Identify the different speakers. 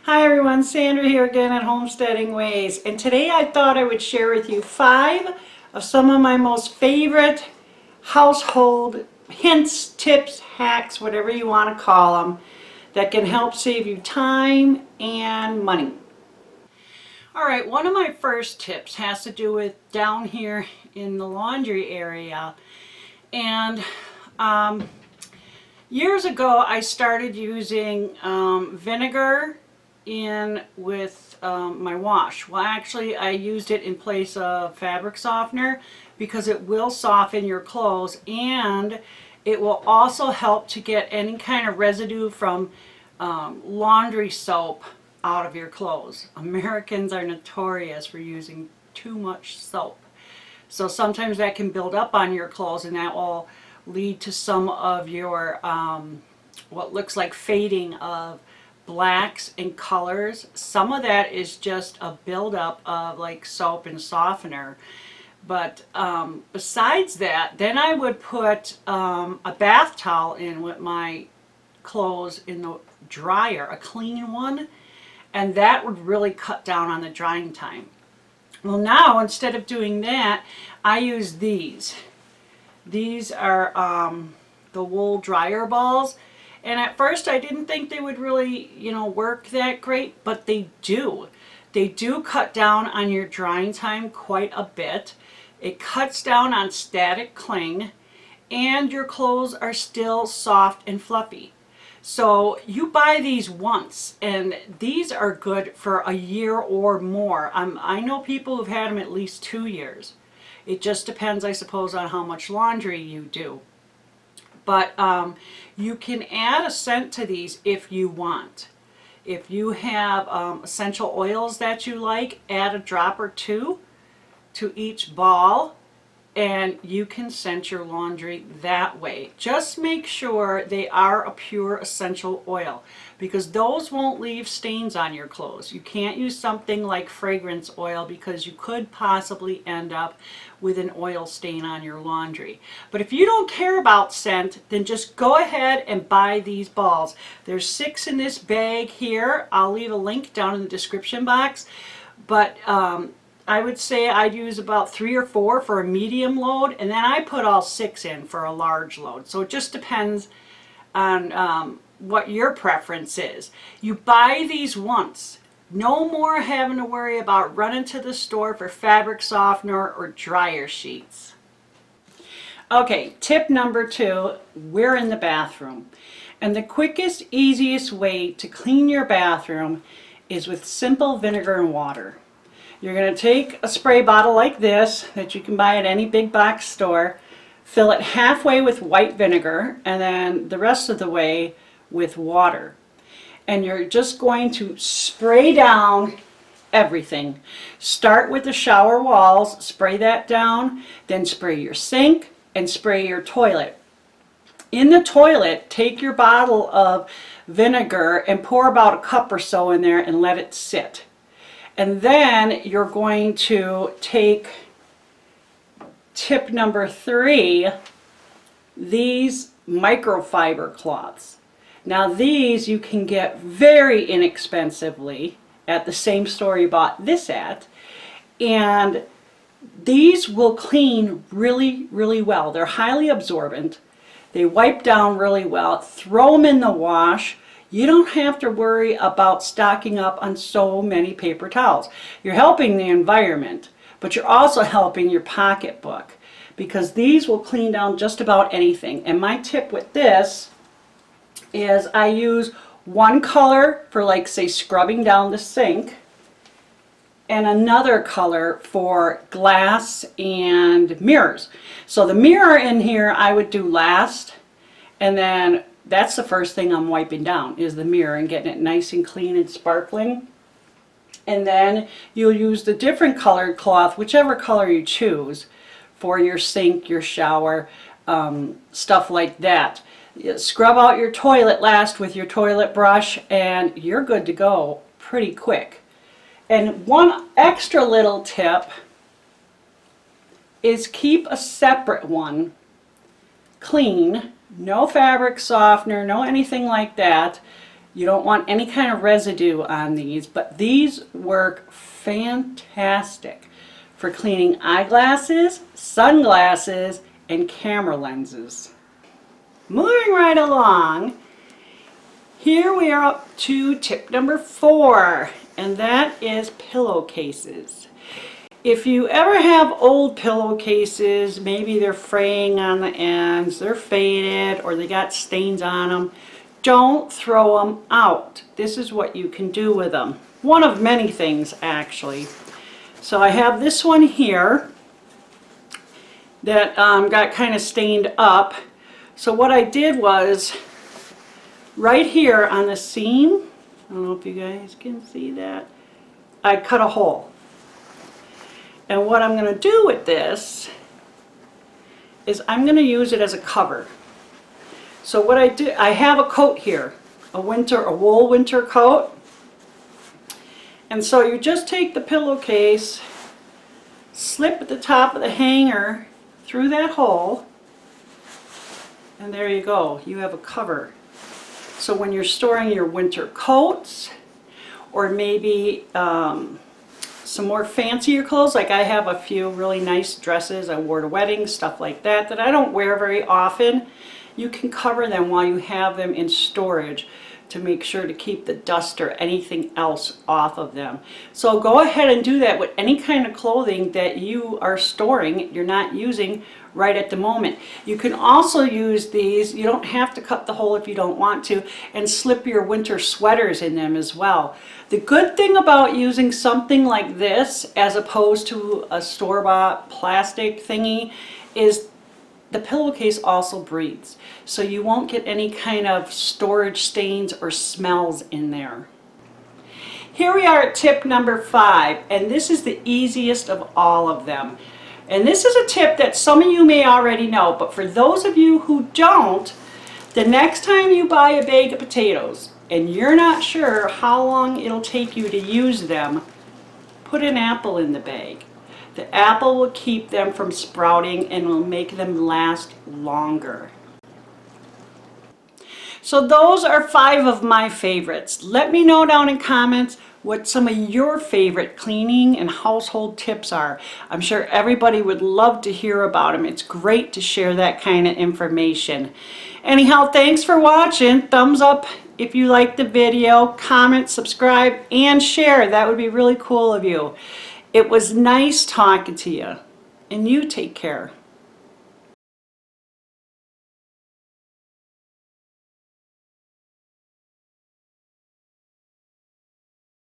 Speaker 1: Hi everyone, Sandra here again at Homesteading Ways, and today I thought I would share with you 5 of some of my most favorite household hints, tips, hacks, whatever you want to call them, that can help save you time and money. Alright, one of my first tips has to do with down here in the laundry area, and years ago I started using vinegar in with my wash. Well, actually I used it in place of fabric softener because it will soften your clothes, and it will also help to get any kind of residue from laundry soap out of your clothes. Americans are notorious for using too much soap. So sometimes that can build up on your clothes, and that will lead to some of your what looks like fading of blacks and colors. Some of that is just a buildup of like soap and softener. But besides that, then I would put a bath towel in with my clothes in the dryer, a clean one, and that would really cut down on the drying time. Well, now instead of doing that, I use these. These are the wool dryer balls. And at first I didn't think they would really, work that great, but they do. They do cut down on your drying time quite a bit. It cuts down on static cling, and your clothes are still soft and fluffy. So you buy these once, and these are good for a year or more. I know people who've had them at least 2 years. It just depends, I suppose, on how much laundry you do. But you can add a scent to these if you want. If you have essential oils that you like, add a drop or two to each ball, and you can scent your laundry that way. Just make sure they are a pure essential oil, because those won't leave stains on your clothes. You can't use something like fragrance oil because you could possibly end up with an oil stain on your laundry. But if you don't care about scent, then just go ahead and buy these balls. There's 6 in this bag here. I'll leave a link down in the description box. But I would say I'd use about 3 or 4 for a medium load, and then I put all 6 in for a large load. So it just depends on what your preference is. You buy these once. No more having to worry about running to the store for fabric softener or dryer sheets. Okay, tip number 2, we're in the bathroom. And the quickest, easiest way to clean your bathroom is with simple vinegar and water. You're going to take a spray bottle like this that you can buy at any big box store, fill it halfway with white vinegar, and then the rest of the way with water. And you're just going to spray down everything. Start with the shower walls, spray that down, then spray your sink and spray your toilet. In the toilet, take your bottle of vinegar and pour about a cup or so in there and let it sit. And then you're going to take tip number 3, these microfiber cloths. Now these you can get very inexpensively at the same store you bought this at, and these will clean really, really well. They're highly absorbent. They wipe down really well. Throw them in the wash. You don't have to worry about stocking up on so many paper towels. You're helping the environment, but you're also helping your pocketbook, because these will clean down just about anything. And my tip with this is I use one color for, like, say, scrubbing down the sink, and another color for glass and mirrors. So the mirror in here I would do last, and then that's the first thing I'm wiping down is the mirror and getting it nice and clean and sparkling. And then you'll use the different colored cloth, whichever color you choose, for your sink, your shower, stuff like that. You scrub out your toilet last with your toilet brush, and you're good to go pretty quick. And one extra little tip is keep a separate one clean, no fabric softener, no anything like that, You don't want any kind of residue on these, but these work fantastic for cleaning eyeglasses, sunglasses, and camera lenses. Moving right along, here we are up to tip number 4, and that is pillowcases. If you ever have old pillowcases, maybe they're fraying on the ends, they're faded, or they got stains on them, don't throw them out. This is what you can do with them. One of many things, actually. So I have this one here that got kind of stained up. So what I did was, right here on the seam, I don't know if you guys can see that, I cut a hole. And what I'm going to do with this is I'm going to use it as a cover. So what I do, I have a coat here, a wool winter coat. And so you just take the pillowcase, slip at the top of the hanger through that hole, and there you go, you have a cover. So when you're storing your winter coats, or maybe some more fancier clothes, like I have a few really nice dresses I wore to weddings, stuff like that, that I don't wear very often, you can cover them while you have them in storage to make sure to keep the dust or anything else off of them. So go ahead and do that with any kind of clothing that you are storing, you're not using right at the moment. You can also use these, you don't have to cut the hole if you don't want to, and slip your winter sweaters in them as well. The good thing about using something like this as opposed to a store-bought plastic thingy is the pillowcase also breathes, so you won't get any kind of storage stains or smells in there. Here we are at tip number 5, and this is the easiest of all of them. And this is a tip that some of you may already know, but for those of you who don't, the next time you buy a bag of potatoes and you're not sure how long it'll take you to use them, put an apple in the bag. The apple will keep them from sprouting and will make them last longer. So those are 5 of my favorites. Let me know down in comments what some of your favorite cleaning and household tips are. I'm sure everybody would love to hear about them. It's great to share that kind of information. Anyhow, thanks for watching. Thumbs up if you liked the video, comment, subscribe, and share. That would be really cool of you. It was nice talking to you, and you take care.